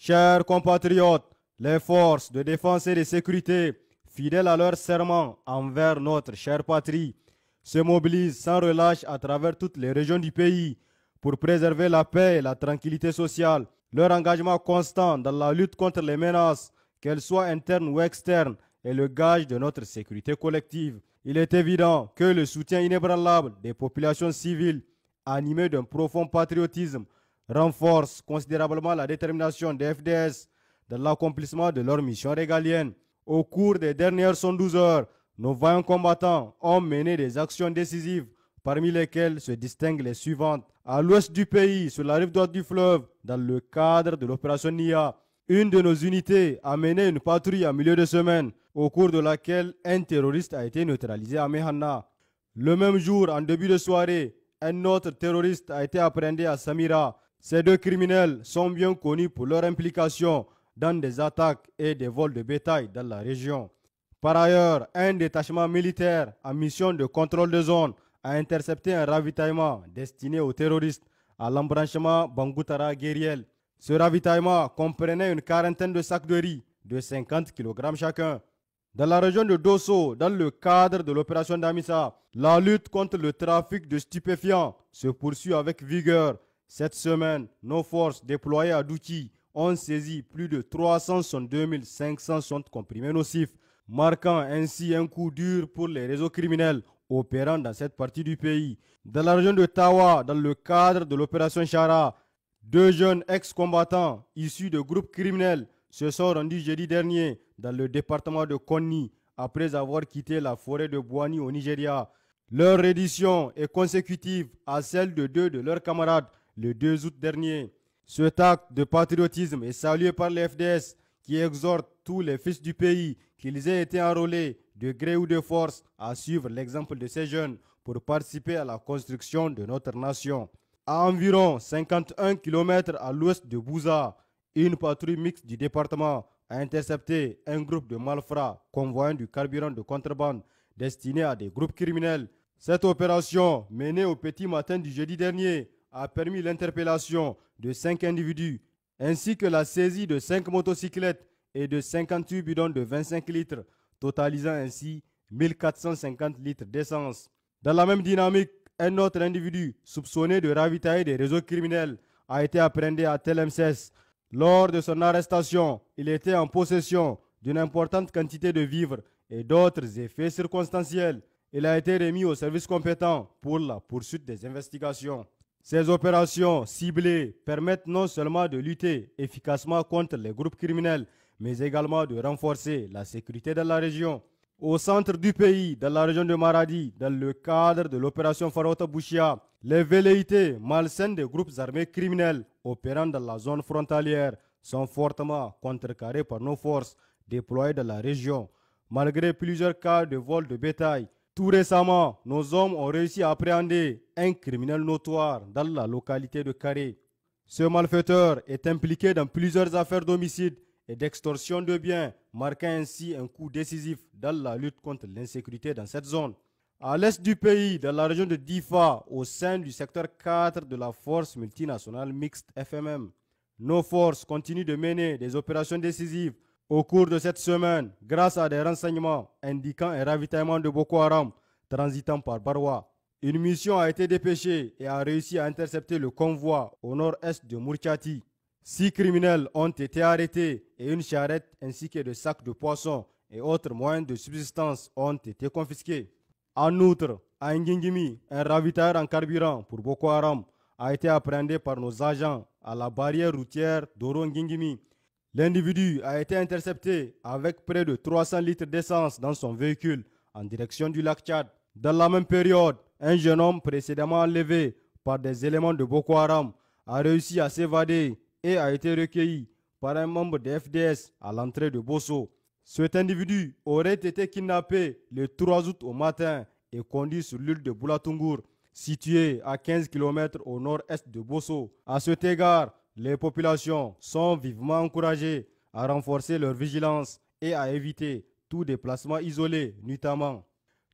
Chers compatriotes, les forces de défense et de sécurité, fidèles à leur serment envers notre chère patrie, se mobilisent sans relâche à travers toutes les régions du pays pour préserver la paix et la tranquillité sociale. Leur engagement constant dans la lutte contre les menaces, qu'elles soient internes ou externes, est le gage de notre sécurité collective. Il est évident que le soutien inébranlable des populations civiles, animées d'un profond patriotisme, renforce considérablement la détermination des FDS dans l'accomplissement de leur mission régalienne. Au cours des dernières 112 heures, nos vaillants combattants ont mené des actions décisives, parmi lesquelles se distinguent les suivantes. À l'ouest du pays, sur la rive droite du fleuve, dans le cadre de l'opération NIA, une de nos unités a mené une patrouille en milieu de semaine, au cours de laquelle un terroriste a été neutralisé à Mehana. Le même jour, en début de soirée, un autre terroriste a été appréhendé à Samira. Ces deux criminels sont bien connus pour leur implication dans des attaques et des vols de bétail dans la région. Par ailleurs, un détachement militaire en mission de contrôle de zone a intercepté un ravitaillement destiné aux terroristes à l'embranchement Bangoutara-Guériel. Ce ravitaillement comprenait une quarantaine de sacs de riz de 50 kg chacun. Dans la région de Dosso, dans le cadre de l'opération Damissa, la lutte contre le trafic de stupéfiants se poursuit avec vigueur. Cette semaine, nos forces déployées à Douti ont saisi plus de 362 560 comprimés nocifs, marquant ainsi un coup dur pour les réseaux criminels opérant dans cette partie du pays. Dans la région de Tawa, dans le cadre de l'opération Chara, deux jeunes ex-combattants issus de groupes criminels se sont rendus jeudi dernier dans le département de Konni après avoir quitté la forêt de Bouani au Nigeria. Leur reddition est consécutive à celle de deux de leurs camarades le 2 août dernier. Cet acte de patriotisme est salué par les FDS qui exhortent tous les fils du pays, qu'ils aient été enrôlés de gré ou de force, à suivre l'exemple de ces jeunes pour participer à la construction de notre nation. À environ 51 km à l'ouest de Bouza, une patrouille mixte du département a intercepté un groupe de malfrats convoyant du carburant de contrebande destiné à des groupes criminels. Cette opération, menée au petit matin du jeudi dernier, a permis l'interpellation de 5 individus, ainsi que la saisie de 5 motocyclettes et de 58 bidons de 25 litres, totalisant ainsi 1450 litres d'essence. Dans la même dynamique, un autre individu, soupçonné de ravitailler des réseaux criminels, a été appréhendé à Tlemcès. Lors de son arrestation, il était en possession d'une importante quantité de vivres et d'autres effets circonstanciels. Il a été remis aux services compétents pour la poursuite des investigations. Ces opérations ciblées permettent non seulement de lutter efficacement contre les groupes criminels, mais également de renforcer la sécurité dans la région. Au centre du pays, dans la région de Maradi, dans le cadre de l'opération Farota Bouchia, les velléités malsaines des groupes armés criminels opérant dans la zone frontalière sont fortement contrecarrées par nos forces déployées dans la région, malgré plusieurs cas de vol de bétail. Tout récemment, nos hommes ont réussi à appréhender un criminel notoire dans la localité de Carré. Ce malfaiteur est impliqué dans plusieurs affaires d'homicide et d'extorsion de biens, marquant ainsi un coup décisif dans la lutte contre l'insécurité dans cette zone. À l'est du pays, dans la région de Difa, au sein du secteur 4 de la force multinationale mixte FMM, nos forces continuent de mener des opérations décisives au cours de cette semaine, grâce à des renseignements indiquant un ravitaillement de Boko Haram transitant par Barwa. Une mission a été dépêchée et a réussi à intercepter le convoi au nord-est de Mourchati. 6 criminels ont été arrêtés et une charrette ainsi que des sacs de poissons et autres moyens de subsistance ont été confisqués. En outre, à Ngingimi, un ravitailleur en carburant pour Boko Haram a été appréhendé par nos agents à la barrière routière d'Oro Ngingimi. L'individu a été intercepté avec près de 300 litres d'essence dans son véhicule en direction du lac Tchad. Dans la même période, un jeune homme précédemment enlevé par des éléments de Boko Haram a réussi à s'évader et a été recueilli par un membre des FDS à l'entrée de Bosso. Cet individu aurait été kidnappé le 3 août au matin et conduit sur l'île de Boulatungur, située à 15 km au nord-est de Bosso. À cet égard, les populations sont vivement encouragées à renforcer leur vigilance et à éviter tout déplacement isolé, notamment.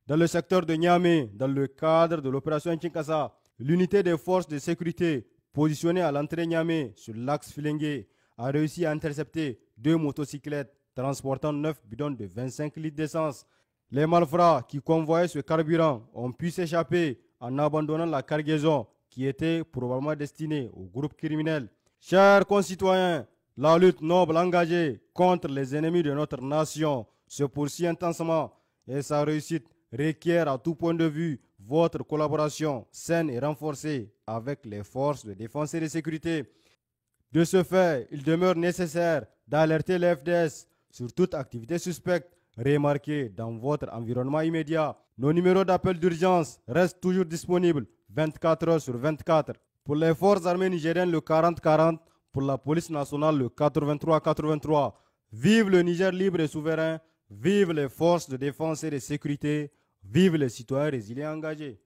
Dans le secteur de Niamey, dans le cadre de l'opération Kinshasa, l'unité des forces de sécurité positionnée à l'entrée Niamey sur l'axe Filengue a réussi à intercepter 2 motocyclettes transportant 9 bidons de 25 litres d'essence. Les malfrats qui convoyaient ce carburant ont pu s'échapper en abandonnant la cargaison qui était probablement destinée au groupe criminel. Chers concitoyens, la lutte noble engagée contre les ennemis de notre nation se poursuit intensement et sa réussite requiert à tout point de vue votre collaboration saine et renforcée avec les forces de défense et de sécurité. De ce fait, il demeure nécessaire d'alerter les FDS sur toute activité suspecte remarquée dans votre environnement immédiat. Nos numéros d'appel d'urgence restent toujours disponibles 24 heures sur 24. Pour les forces armées nigériennes, le 40-40. Pour la police nationale, le 83-83. Vive le Niger libre et souverain. Vive les forces de défense et de sécurité. Vive les citoyens résilients engagés.